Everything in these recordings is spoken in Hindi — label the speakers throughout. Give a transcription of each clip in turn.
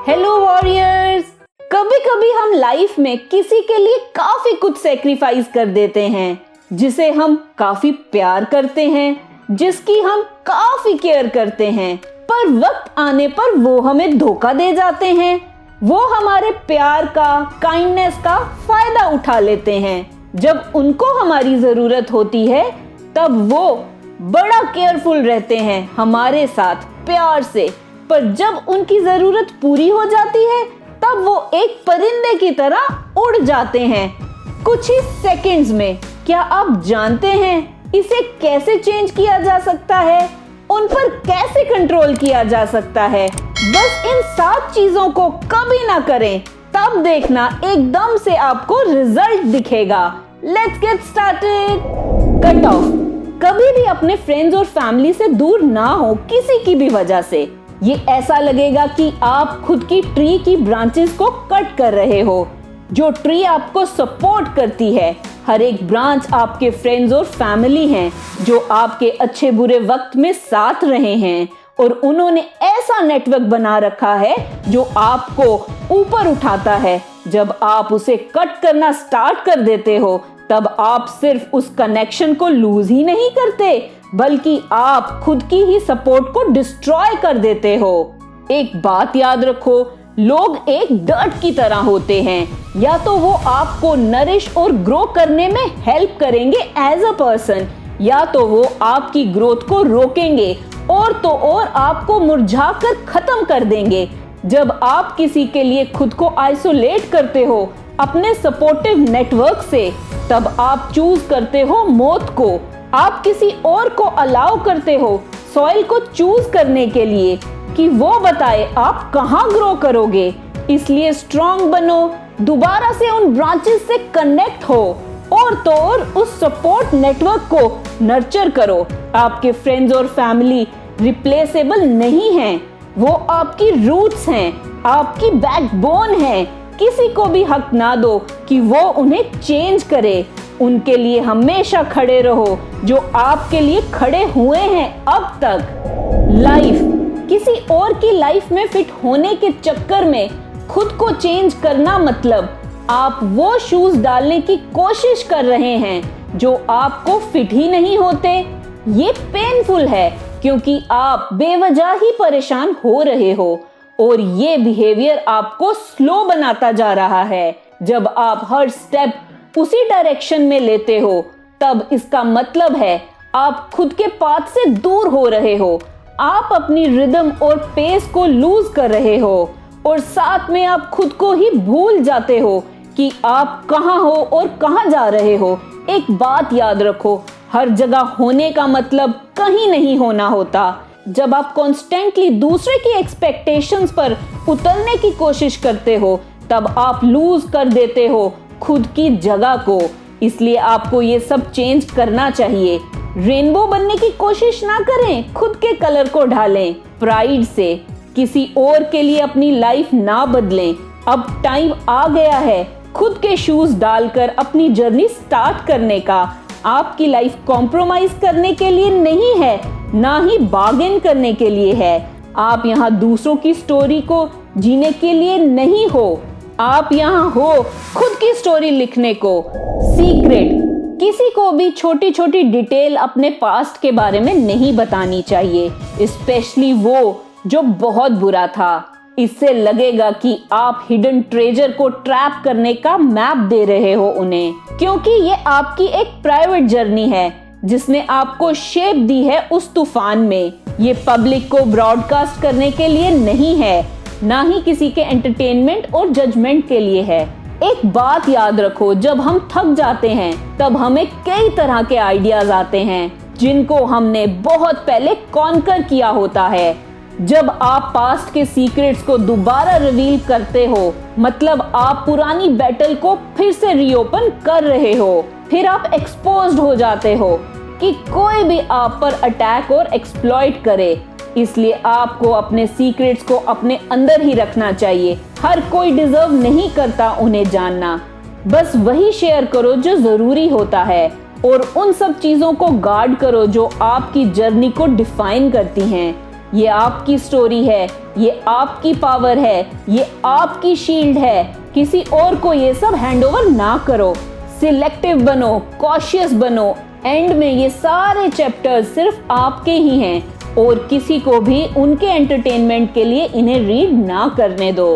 Speaker 1: Hello warriors. कभी कभी हम लाइफ में किसी के लिए काफी कुछ सेक्रीफाइस कर देते हैं, जिसे हम काफी प्यार करते हैं, जिसकी हम काफी केयर करते हैं, पर वक्त आने पर वो हमें धोखा दे जाते हैं। वो हमारे प्यार का, काइंडनेस का फायदा उठा लेते हैं। जब उनको हमारी जरूरत होती है तब वो बड़ा केयरफुल रहते हैं हमारे साथ प्यार से, पर जब उनकी जरूरत पूरी हो जाती है तब वो एक परिंदे की तरह उड़ जाते हैं कुछ ही सेकंड्स में। क्या आप जानते हैं इसे कैसे चेंज किया जा सकता है, उन पर कैसे कंट्रोल किया जा सकता है? बस इन 7 चीजों को कभी ना करें, तब देखना एकदम से आपको रिजल्ट दिखेगा। Let's get started. Cut off. कभी भी अपने फ्रेंड्स और फैमिली से दूर ना हो किसी की भी वजह से। ये ऐसा लगेगा कि आप खुद की ट्री की ब्रांचेस को कट कर रहे हो। जो ट्री आपको सपोर्ट करती है, हर एक ब्रांच आपके फ्रेंड्स और फैमिली हैं जो आपके अच्छे बुरे वक्त में साथ रहे हैं, और उन्होंने ऐसा नेटवर्क बना रखा है जो आपको ऊपर उठाता है। जब आप उसे कट करना स्टार्ट कर देते हो तब आप सिर्फ उस कनेक्शन को लूज ही नहीं करते, बल्कि आप खुद की ही सपोर्ट को डिस्ट्रॉय कर देते हो। एक बात याद रखो, लोग एक डर्ट की तरह होते हैं। या तो वो आपको नरिश और ग्रो करने में हेल्प करेंगे एज अ पर्सन, या तो वो आपकी ग्रोथ को रोकेंगे और तो और आपको मुरझा कर खत्म कर देंगे। जब आप किसी के लिए खुद को आइसोलेट करते हो अपने सपोर्टिव नेटवर्क से, तब आप चूज करते हो मौत को। आप किसी और को अलाउ करते हो सॉइल को चूज करने के लिए कि वो बताए आप कहां ग्रो करोगे। इसलिए स्ट्रांग बनो, दोबारा से उन ब्रांचेस से कनेक्ट हो और तो और उस सपोर्ट नेटवर्क को नर्चर करो। आपके फ्रेंड्स और फैमिली रिप्लेसेबल नहीं हैं, वो आपकी रूट्स हैं, आपकी बैकबोन है। किसी को भी हक ना दो कि वो उन्हें चेंज करे। उनके लिए हमेशा खड़े रहो जो आपके लिए खड़े हुए हैं अब तक। लाइफ, किसी और की लाइफ में फिट होने के चक्कर में खुद को चेंज करना मतलब आप वो शूज डालने की कोशिश कर रहे हैं जो आपको फिट ही नहीं होते। ये पेनफुल है क्योंकि आप बेवजह ही परेशान हो रहे हो, और ये बिहेवियर आपको स्लो बनाता जा रहा है। जब आप हर स्टेप उसी डायरेक्शन में लेते हो तब इसका मतलब है आप खुद के पाथ से दूर हो रहे हो। आप अपनी रिदम और पेस को लूज कर रहे हो, और साथ में आप खुद को ही भूल जाते हो कि आप कहां हो और कहां जा रहे हो। एक बात याद रखो, हर जगह होने का मतलब कहीं नहीं होना होता। जब आप कॉन्स्टेंटली दूसरे की एक्सपेक्टेशंस पर उतरने की कोशिश करते हो तब आप लूज कर देते हो खुद की जगह को। इसलिए आपको ये सब चेंज करना चाहिए। रेनबो बनने की कोशिश ना करें, खुद के कलर को ढालें प्राइड से। किसी और के लिए अपनी लाइफ ना बदलें। अब टाइम आ गया है खुद के शूज डालकर अपनी जर्नी स्टार्ट करने का। आपकी लाइफ कॉम्प्रोमाइज करने के लिए नहीं है, ना ही बार्गेन करने के लिए है। आप यहाँ दूसरों की स्टोरी को जीने के लिए नहीं हो, आप यहाँ हो खुद की स्टोरी लिखने को। सीक्रेट, किसी को भी छोटी छोटी डिटेल अपने पास्ट के बारे में नहीं बतानी चाहिए, स्पेशली वो जो बहुत बुरा था। इससे लगेगा कि आप हिडन ट्रेजर को ट्रैप करने का मैप दे रहे हो उन्हें, क्योंकि ये आपकी एक प्राइवेट जर्नी है जिसने आपको शेप दी है उस तूफान में। ये पब्लिक को ब्रॉडकास्ट करने के लिए नहीं है, ना ही किसी के एंटरटेनमेंट और जजमेंट के लिए है। एक बात याद रखो, जब हम थक जाते हैं तब हमें कई तरह के आइडियाज आते हैं जिनको हमने बहुत पहले कॉन्कर किया होता है। जब आप पास्ट के सीक्रेट्स को दोबारा रिवील करते हो मतलब आप पुरानी बैटल को फिर से रीओपन कर रहे हो। फिर आप एक्सपोज्ड हो जाते हो कि कोई भी आप पर अटैक और एक्सप्लॉइट करे। इसलिए आपको अपने सीक्रेट्स को अपने अंदर ही रखना चाहिए। हर कोई डिजर्व नहीं करता उन्हें जानना। बस वही शेयर करो जो जरूरी होता है, और उन सब चीजों को गार्ड करो जो आपकी जर्नी को डिफाइन करती हैं। ये आपकी स्टोरी है, ये आपकी पावर है, ये आपकी शील्ड है। किसी और को ये सब हैंडओवर ना करो। सिलेक्टिव बनो, कॉशियस बनो। एंड में ये सारे चैप्टर्स सिर्फ आपके ही हैं और किसी को भी उनके एंटरटेनमेंट के लिए इन्हें रीड ना करने दो।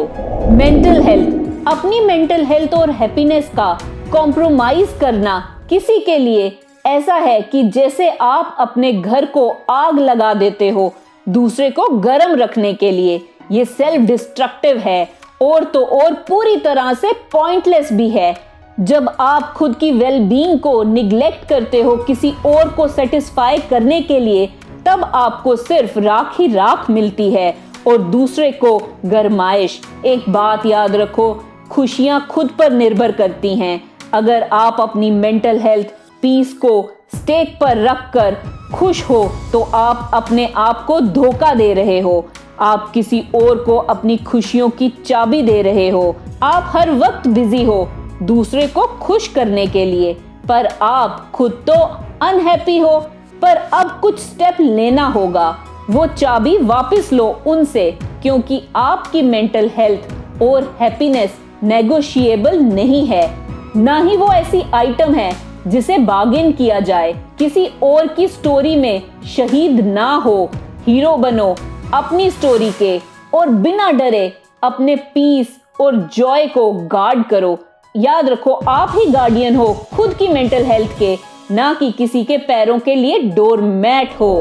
Speaker 1: मेंटल हेल्थ, अपनी मेंटल हेल्थ और हैप्पीनेस का कॉम्प्रोमाइज करना किसी के लिए ऐसा है कि जैसे आप अपने घर को आग लगा देते हो दूसरे को गर्म रखने के लिए। ये सेल्फ डिस्ट्रक्टिव है और तो और पूरी तरह से पॉइंटलेस भी है। जब आप खुद की वेलबींग को निग्लेक्ट करते हो किसी और को सेटिस्फाई करने के लिए, तब आपको सिर्फ राख ही राख मिलती है और दूसरे को गरमाइश। एक बात याद रखो, खुशियां खुद पर निर्भर करती हैं। अगर आप अपनी मेंटल हेल्थ, पीस को स्टेक पर रखकर खुश हो तो आप अपने आप को धोखा दे रहे हो। आप किसी और को अपनी खुशियों की चाबी दे रहे हो। आप हर वक्त बिजी हो दूसरे को खुश करने के लिए, पर आप खुद तो अनहैप्पी हो। पर अब कुछ स्टेप लेना होगा। वो चाबी वापस लो उनसे, क्योंकि आपकी मेंटल हेल्थ और हैप्पीनेस नेगोशिएबल नहीं है। ना ही वो ऐसी आइटम है जिसे बार्गेन किया जाए। किसी और की स्टोरी में शहीद ना हो, हीरो बनो अपनी स्टोरी के और बिना डरे अपने पीस और जॉय को गार्ड करो। याद रखो, आप ही गार्डियन हो खुद की मेंटल हेल्थ के, ना कि किसी के पैरों के लिए डोरमैट हो।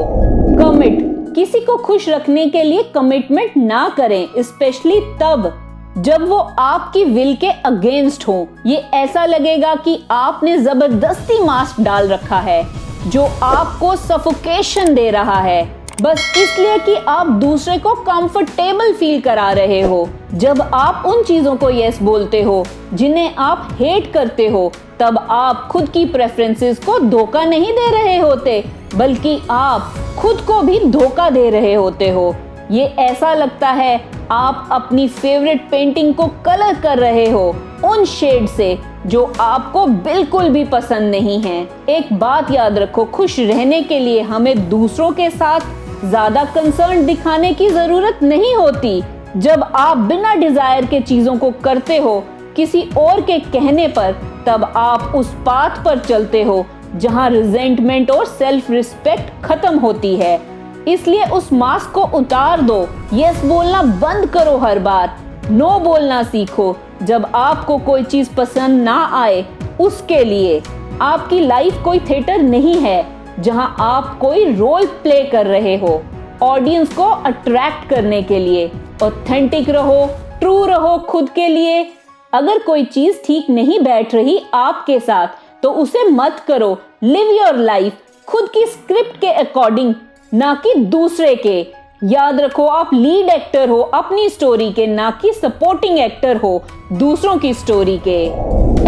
Speaker 1: कमिट, किसी को खुश रखने के लिए कमिटमेंट ना करें, स्पेशली तब जब वो आपकी विल के अगेंस्ट हो। ये ऐसा लगेगा कि आपने जबरदस्ती मास्क डाल रखा है जो आपको सफोकेशन दे रहा है, बस इसलिए कि आप दूसरे को कंफर्टेबल फील करा रहे हो। जब आप उन चीजों को यस बोलते हो जिन्हें आप हेट करते हो, तब आप खुद की प्रेफरेंसेस को धोखा नहीं दे रहे होते, बल्कि आप खुद को भी धोखा दे रहे होते हो। ये ऐसा लगता है आप अपनी फेवरेट पेंटिंग को कलर कर रहे हो उन शेड से जो आपको बिल्कुल भी पसंद नहीं है। एक बात याद रखो, खुश रहने के लिए हमें दूसरों के साथ ज्यादा कंसर्न दिखाने की जरूरत नहीं होती। जब आप बिना डिजायर के चीजों को करते हो किसी और के कहने पर, तब आप उस पाथ पर चलते हो जहां रिजेंटमेंट और सेल्फ रिस्पेक्ट खत्म होती है। इसलिए उस मास्क को उतार दो। यस बोलना बंद करो, हर बार नो बोलना सीखो। जब आपको कोई चीज पसंद ना आए, उसके लिए आपकी लाइफ कोई थिएटर नहीं है जहां आप कोई रोल प्ले कर रहे हो ऑडियंस को अट्रैक्ट करने के लिए। ऑथेंटिक रहो, ट्रू रहो खुद के लिए। अगर कोई चीज ठीक नहीं बैठ रही आपके साथ, तो उसे मत करो। लिव योर लाइफ खुद की स्क्रिप्ट के अकॉर्डिंग, ना कि दूसरे के। याद रखो, आप लीड एक्टर हो अपनी स्टोरी के, ना कि सपोर्टिंग एक्टर हो दूसरों की स्टोरी के।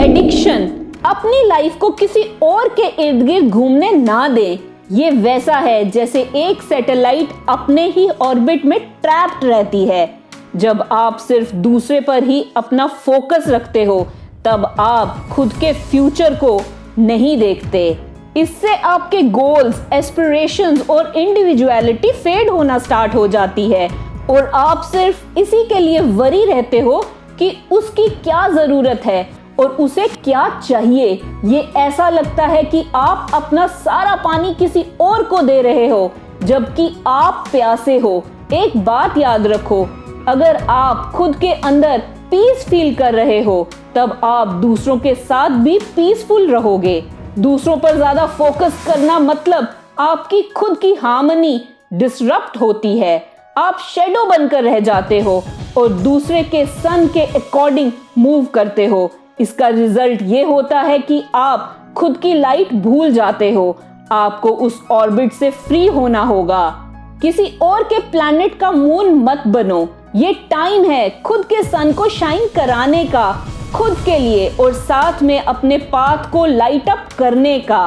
Speaker 1: एडिक्शन, अपनी लाइफ को किसी और के इर्द गिर्द घूमने ना दें। ये वैसा है जैसे एक सैटेलाइट अपने ही ऑर्बिट में ट्रैप्ड रहती है। जब आप सिर्फ दूसरे पर ही अपना फोकस रखते हो, तब आप खुद के फ्यूचर को नहीं देखते। इससे आपके गोल्स, एस्पिरेशंस और इंडिविजुअलिटी फेड होना स्टार्ट हो जाती है और आप सिर्फ इसी के लिए वरी रहते हो कि उसकी क्या जरूरत है और उसे क्या चाहिए। ये ऐसा लगता है कि आप अपना सारा पानी किसी और को दे रहे हो, जबकि आप प्यासे हो। एक बात याद रखो, अगर आप खुद के अंदर पीस फील कर रहे हो, तब आप दूसरों के साथ भी पीसफुल रहोगे। दूसरों पर ज्यादा फोकस करना मतलब आपकी खुद की हार्मनी डिसरप्ट होती है। आप शैडो बनकर रह जाते हो और दूसरे के सन के अकॉर्डिंग मूव करते हो। इसका रिजल्ट ये होता है कि आप खुद की लाइट भूल जाते हो। आपको उस ऑर्बिट से फ्री होना होगा। किसी और के प्लैनेट का मून मत बनो। ये टाइम है खुद के सन को शाइन कराने का, खुद के लिए और साथ में अपने पाथ को लाइट अप करने का।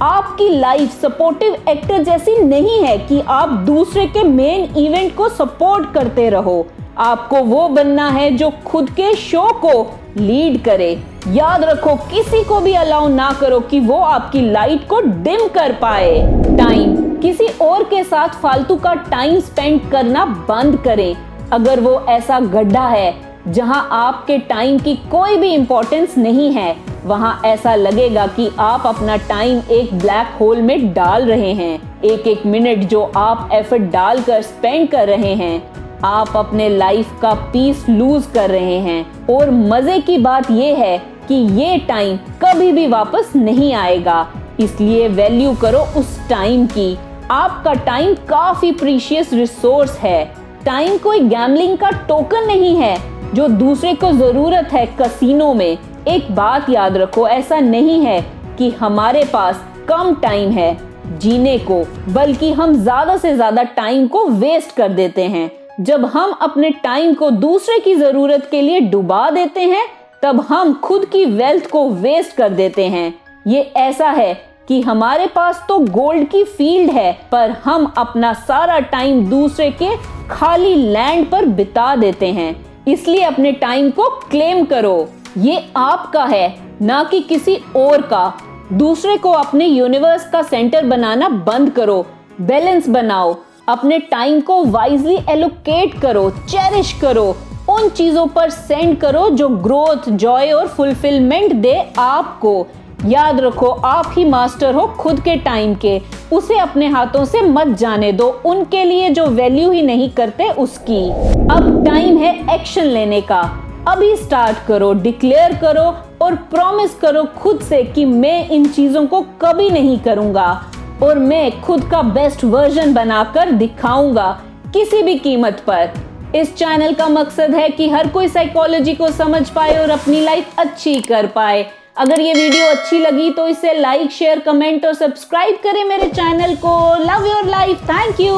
Speaker 1: आपकी लाइफ सपोर्टिव एक्टर जैसी नहीं है कि आप दूसरे के मेन इवेंट को सपोर्ट करते रहो। आपको वो बनना है जो खुद के शो को लीड करे। याद रखो, किसी को भी अलाउ ना करो कि वो आपकी लाइट को डिम कर पाए। टाइम किसी और के साथ फालतू का टाइम स्पेंड करना बंद करें। अगर वो ऐसा गड्ढा है जहां आपके टाइम की कोई भी इंपॉर्टेंस नहीं है, वहां ऐसा लगेगा कि आप अपना टाइम एक ब्लैक होल में डाल रहे हैं। एक एक मिनट जो आप एफर्ट डालकर स्पेंड कर रहे हैं, आप अपने लाइफ का पीस लूज कर रहे हैं। और मजे की बात यह है कि ये टाइम कभी भी वापस नहीं आएगा, इसलिए वैल्यू करो उस टाइम की। आपका टाइम काफी प्रीशियस रिसोर्स है। टाइम कोई गैम्बलिंग का टोकन नहीं है जो दूसरे को जरूरत है कसीनो में। एक बात याद रखो, ऐसा नहीं है कि हमारे पास कम टाइम है जीने को, बल्कि हम ज्यादा से ज्यादा टाइम को वेस्ट कर देते हैं। जब हम अपने टाइम को दूसरे की जरूरत के लिए डुबा देते हैं, तब हम खुद की वेल्थ को वेस्ट कर देते हैं। ये ऐसा है कि हमारे पास तो गोल्ड की फील्ड है, पर हम अपना सारा टाइम दूसरे के खाली लैंड पर बिता देते हैं। इसलिए अपने टाइम को क्लेम करो, ये आपका है, ना कि किसी और का। दूसरे को अपने यूनिवर्स का सेंटर बनाना बंद करो। बैलेंस बनाओ, अपने टाइम को वाइजली एलोकेट करो, चेरिश करो। उन चीजों पर सेंड करो जो ग्रोथ, जॉय और फुलफिलमेंट दे आपको। याद रखो, आप ही मास्टर हो खुद के टाइम के। उसे अपने हाथों से मत जाने दो, उनके लिए जो वैल्यू ही नहीं करते उसकी। अब टाइम है एक्शन लेने का। अभी स्टार्ट करो, डिक्लेयर करो और प्रॉमिस करो खुद से कि मैं इन चीजों को कभी नहीं करूंगा और मैं खुद का बेस्ट वर्जन बनाकर दिखाऊंगा, किसी भी कीमत पर। इस चैनल का मकसद है कि हर कोई साइकोलॉजी को समझ पाए और अपनी लाइफ अच्छी कर पाए। अगर ये वीडियो अच्छी लगी तो इसे लाइक, शेयर, कमेंट और सब्सक्राइब करें मेरे चैनल को। Love your life. Thank you.